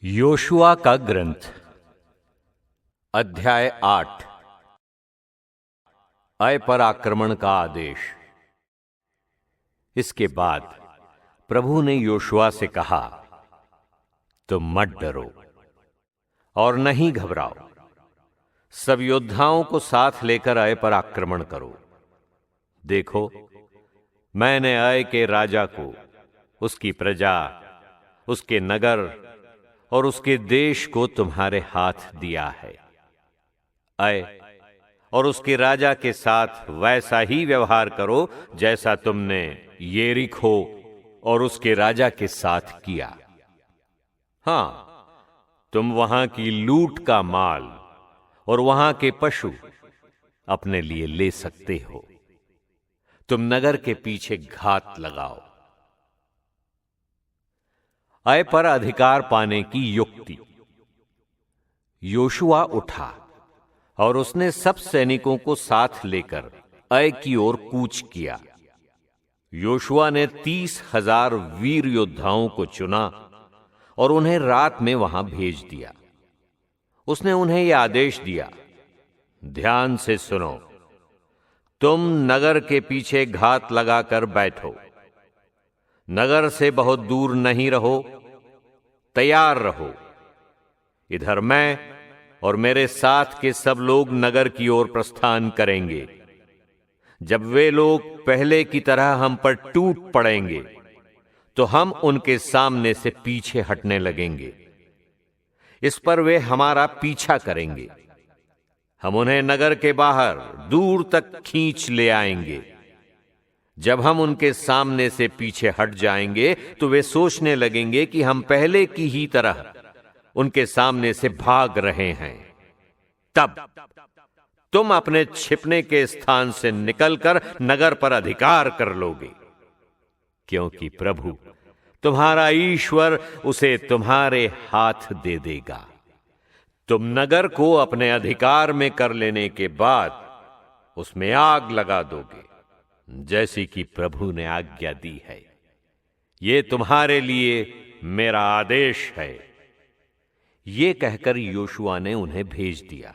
Yoshua का ग्रंथ अध्याय 8। अय पर आक्रमण का आदेश। इसके बाद प्रभु ने योशुआ से कहा, तुम मत डरो और नहीं घबराओ, सब योद्धाओं को साथ लेकर अय पर आक्रमण करो। देखो, मैंने अय के राजा को, उसकी प्रजा, उसके नगर और उसके देश को तुम्हारे हाथ दिया है। अय और उसके राजा के साथ वैसा ही व्यवहार करो जैसा तुमने यरीहो और उसके राजा के साथ किया। हां, तुम वहां की लूट का माल और वहां के पशु अपने लिए ले सकते हो। तुम नगर के पीछे घात लगाओ। अय पर अधिकार पाने की युक्ति। योशुआ उठा और उसने सब सैनिकों को साथ लेकर अय की ओर कूच किया। योशुआ ने 30,000 वीर योद्धाओं को चुना और उन्हें रात में वहां भेज दिया। उसने उन्हें यह आदेश दिया, ध्यान से सुनो, तुम नगर के पीछे घात लगाकर बैठो। नगर से बहुत दूर नहीं रहो, तैयार रहो। इधर मैं और मेरे साथ के सब लोग नगर की ओर प्रस्थान करेंगे। जब वे लोग पहले की तरह हम पर टूट पड़ेंगे तो हम उनके सामने से पीछे हटने लगेंगे। इस पर वे हमारा पीछा करेंगे। हम उन्हें नगर के बाहर दूर तक खींच ले आएंगे। जब हम उनके सामने से पीछे हट जाएंगे तो वे सोचने लगेंगे कि हम पहले की ही तरह उनके सामने से भाग रहे हैं। तब तुम अपने छिपने के स्थान से निकलकर नगर पर अधिकार कर लोगे, क्योंकि प्रभु तुम्हारा ईश्वर उसे तुम्हारे हाथ दे देगा। तुम नगर को अपने अधिकार में कर लेने के बाद उसमें आग लगा दोगे, जैसी कि प्रभु ने आज्ञा दी है। यह तुम्हारे लिए मेरा आदेश है। यह कहकर योशुआ ने उन्हें भेज दिया।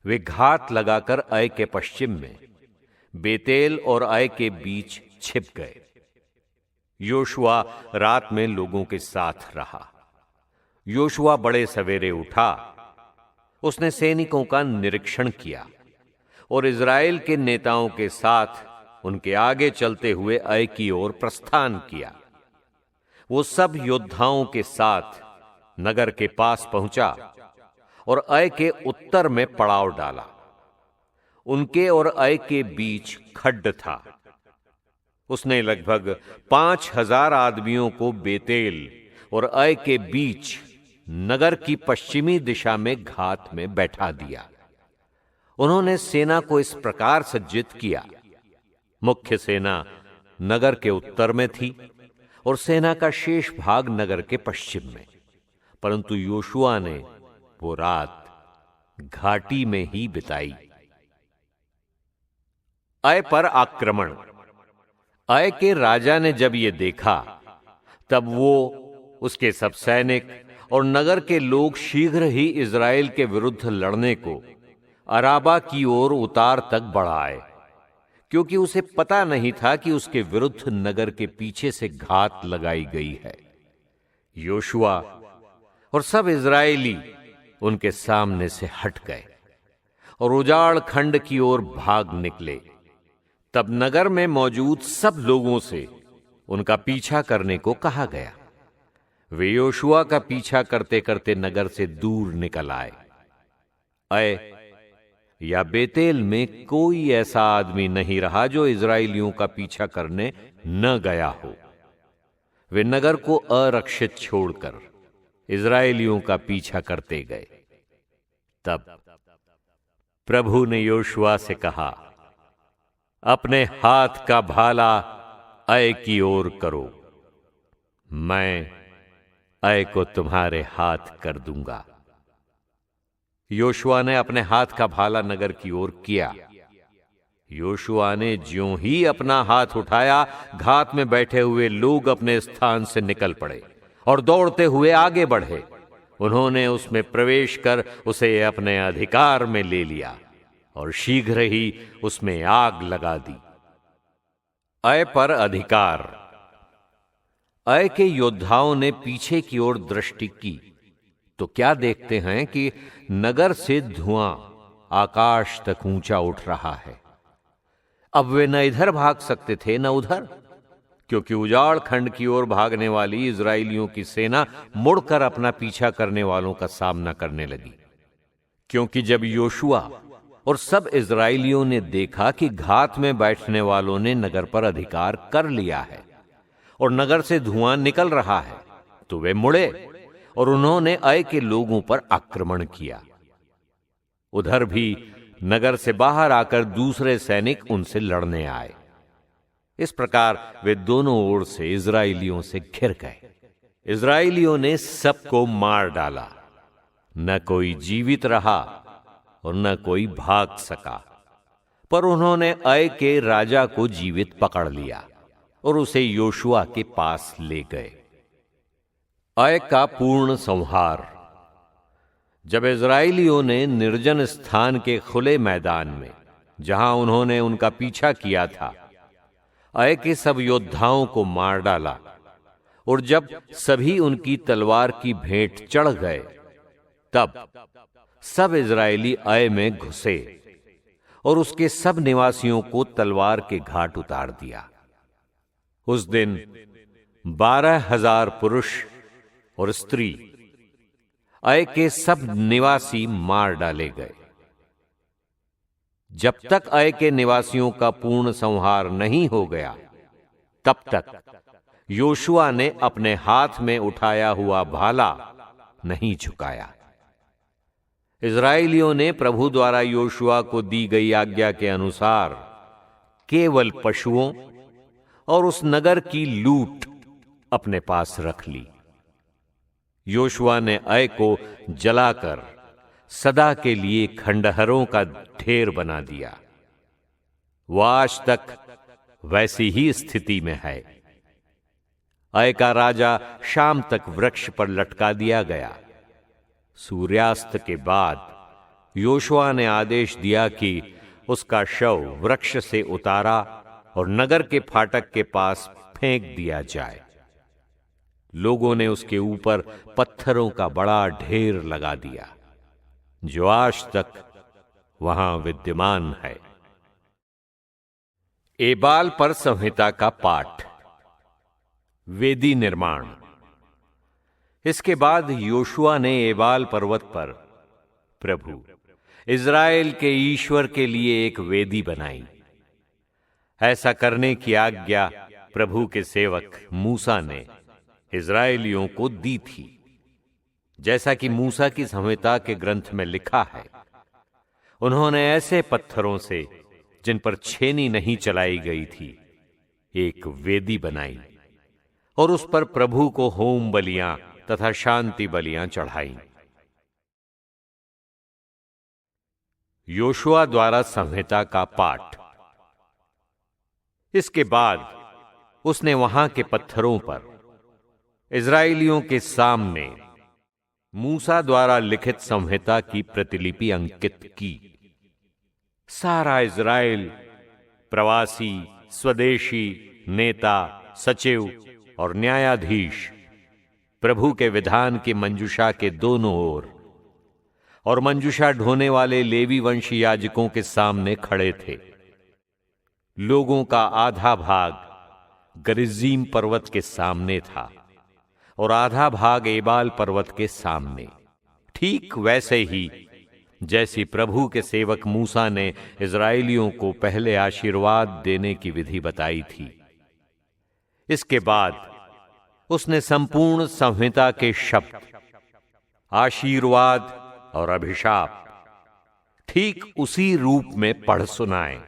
वे घात लगाकर अय के पश्चिम में बेतेल और अय के बीच छिप गए। योशुआ रात में लोगों के साथ रहा। योशुआ बड़े सवेरे उठा। उसने सैनिकों का निरीक्षण किया और इज़राइल के नेताओं के साथ उनके आगे चलते हुए अय की ओर प्रस्थान किया। वो सब योद्धाओं के साथ नगर के पास पहुंचा और अय के उत्तर में पड़ाव डाला। उनके और अय के बीच खड्ड था। उसने लगभग 5,000 आदमियों को बेतेल और अय के बीच नगर की पश्चिमी दिशा में घात में बैठा दिया। उन्होंने सेना को इस प्रकार सज्जित किया, मुख्य सेना नगर के उत्तर में थी और सेना का शेष भाग नगर के पश्चिम में। परंतु योशुआ ने वो रात घाटी में ही बिताई। अय पर आक्रमण। अय के राजा ने जब ये देखा, तब वो, उसके सब सैनिक और नगर के लोग शीघ्र ही इज़राइल के विरुद्ध लड़ने को अराबा की ओर उतार तक बढ़ाए, क्योंकि उसे पता नहीं था कि उसके विरुद्ध नगर के पीछे से घात लगाई गई है। योशुआ और सब इज़राइली उनके सामने से हट गए और उजाड़ खंड की ओर भाग निकले। तब नगर में मौजूद सब लोगों से उनका पीछा करने को कहा गया। वे योशुआ का पीछा करते करते नगर से दूर निकल आए। अय या बेतेल में कोई ऐसा आदमी नहीं रहा जो इज़राइलियों का पीछा करने न गया हो। वे नगर को अरक्षित छोड़कर इज़राइलियों का पीछा करते गए। तब प्रभु ने योशुआ से कहा, अपने हाथ का भाला अय की ओर करो, मैं अय को तुम्हारे हाथ कर दूंगा। योशुआ ने अपने हाथ का भाला नगर की ओर किया। योशुआ ने ज्यों ही अपना हाथ उठाया, घात में बैठे हुए लोग अपने स्थान से निकल पड़े और दौड़ते हुए आगे बढ़े। उन्होंने उसमें प्रवेश कर उसे अपने अधिकार में ले लिया और शीघ्र ही उसमें आग लगा दी। अय पर अधिकार। अय के योद्धाओं ने पीछे की ओर दृष्टि की तो क्या देखते हैं कि नगर से धुआं आकाश तक ऊंचा उठ रहा है। अब वे न इधर भाग सकते थे न उधर, क्योंकि उजाड़ खंड की ओर भागने वाली इजराइलियों की सेना मुड़कर अपना पीछा करने वालों का सामना करने लगी। क्योंकि जब योशुआ और सब इजराइलियों ने देखा कि घात में बैठने वालों ने नगर पर अधिकार कर लिया है और नगर से धुआं निकल रहा है, तो वे मुड़े और उन्होंने अय के लोगों पर आक्रमण किया। उधर भी नगर से बाहर आकर दूसरे सैनिक उनसे लड़ने आए। इस प्रकार वे दोनों ओर से इजराइलियों से घिर गए। इजराइलियों ने सबको मार डाला, न कोई जीवित रहा और न कोई भाग सका। पर उन्होंने अय के राजा को जीवित पकड़ लिया और उसे योशुआ के पास ले गए। अय का पूर्ण संहार। जब इजराइलियों ने निर्जन स्थान के खुले मैदान में, जहां उन्होंने उनका पीछा किया था, अय के सब योद्धाओं को मार डाला और जब सभी उनकी तलवार की भेंट चढ़ गए, तब सब इजरायली अय में घुसे और उसके सब निवासियों को तलवार के घाट उतार दिया। उस दिन 12,000 पुरुष और स्त्री, अय के सब निवासी मार डाले गए। जब तक अय के निवासियों का पूर्ण संहार नहीं हो गया, तब तक योशुआ ने अपने हाथ में उठाया हुआ भाला नहीं झुकाया। इजराइलियों ने प्रभु द्वारा योशुआ को दी गई आज्ञा के अनुसार केवल पशुओं और उस नगर की लूट अपने पास रख ली। योशुआ ने अय को जलाकर सदा के लिए खंडहरों का ढेर बना दिया। वह आज तक वैसी ही स्थिति में है। अय का राजा शाम तक वृक्ष पर लटका दिया गया। सूर्यास्त के बाद योशुआ ने आदेश दिया कि उसका शव वृक्ष से उतारा और नगर के फाटक के पास फेंक दिया जाए। लोगों ने उसके ऊपर पत्थरों का बड़ा ढेर लगा दिया, जो आज तक वहां विद्यमान है। एबाल पर संहिता का पाठ। वेदी निर्माण। इसके बाद योशुआ ने एबाल पर्वत पर प्रभु इज़राइल के ईश्वर के लिए एक वेदी बनाई। ऐसा करने की आज्ञा प्रभु के सेवक मूसा ने इज़राइलियों को दी थी, जैसा कि मूसा की संहिता के ग्रंथ में लिखा है। उन्होंने ऐसे पत्थरों से, जिन पर छेनी नहीं चलाई गई थी, एक वेदी बनाई और उस पर प्रभु को होम बलियां तथा शांति बलियां चढ़ाई। योशुआ द्वारा संहिता का पाठ। इसके बाद उसने वहां के पत्थरों पर इज़राइलियों के सामने मूसा द्वारा लिखित संहिता की प्रतिलिपि अंकित की। सारा इज़राइल, प्रवासी, स्वदेशी, नेता, सचिव और न्यायाधीश प्रभु के विधान की मंजूषा के दोनों ओर और मंजूषा ढोने वाले लेवी वंशी याजकों के सामने खड़े थे। लोगों का आधा भाग गरिज्जीम पर्वत के सामने था और आधा भाग एबाल पर्वत के सामने, ठीक वैसे ही जैसी प्रभु के सेवक मूसा ने इज़राइलियों को पहले आशीर्वाद देने की विधि बताई थी। इसके बाद उसने संपूर्ण संहिता के शब्द, आशीर्वाद और अभिशाप ठीक उसी रूप में पढ़ सुनाए,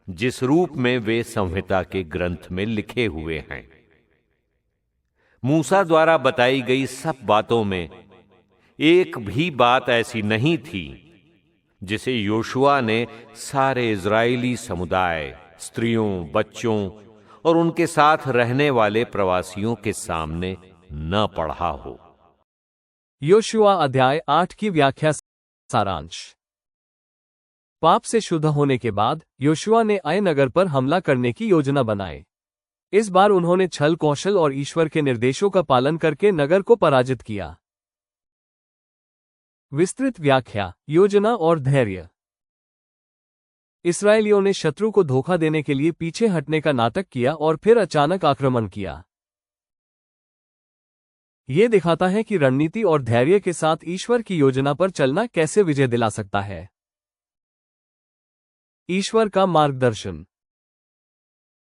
जिस रूप में वे संहिता के ग्रंथ में लिखे हुए हैं। मूसा द्वारा बताई गई सब बातों में एक भी बात ऐसी नहीं थी जिसे योशुआ ने सारे इज़राइली समुदाय, स्त्रियों, बच्चों और उनके साथ रहने वाले प्रवासियों के सामने न पढ़ा हो। योशुआ अध्याय 8 की व्याख्या सारांश। पाप से शुद्ध होने के बाद योशुआ ने आई नगर पर हमला करने की योजना बनाई। इस बार उन्होंने छल कौशल और ईश्वर के निर्देशों का पालन करके नगर को पराजित किया। विस्तृत व्याख्या, योजना और धैर्य। इस्राएलियों ने शत्रु को धोखा देने के लिए पीछे हटने का नाटक किया और फिर अचानक आक्रमण किया। यह दिखाता है कि रणनीति और धैर्य के साथ ईश्वर की योजना पर चलना कैसे विजय दिला सकता है। ईश्वर का मार्गदर्शन।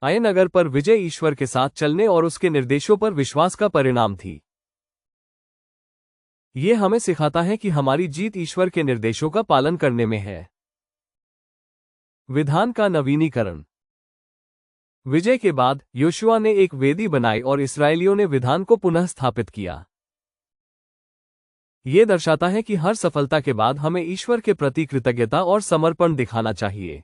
आई नगर पर विजय ईश्वर के साथ चलने और उसके निर्देशों पर विश्वास का परिणाम थी। यह हमें सिखाता है कि हमारी जीत ईश्वर के निर्देशों का पालन करने में है। विधान का नवीनीकरण। विजय के बाद योशुआ ने एक वेदी बनाई और इस्राएलियों ने विधान को पुनः स्थापित किया। यह दर्शाता है कि हर सफलता के बाद हमें ईश्वर के प्रति कृतज्ञता और समर्पण दिखाना चाहिए।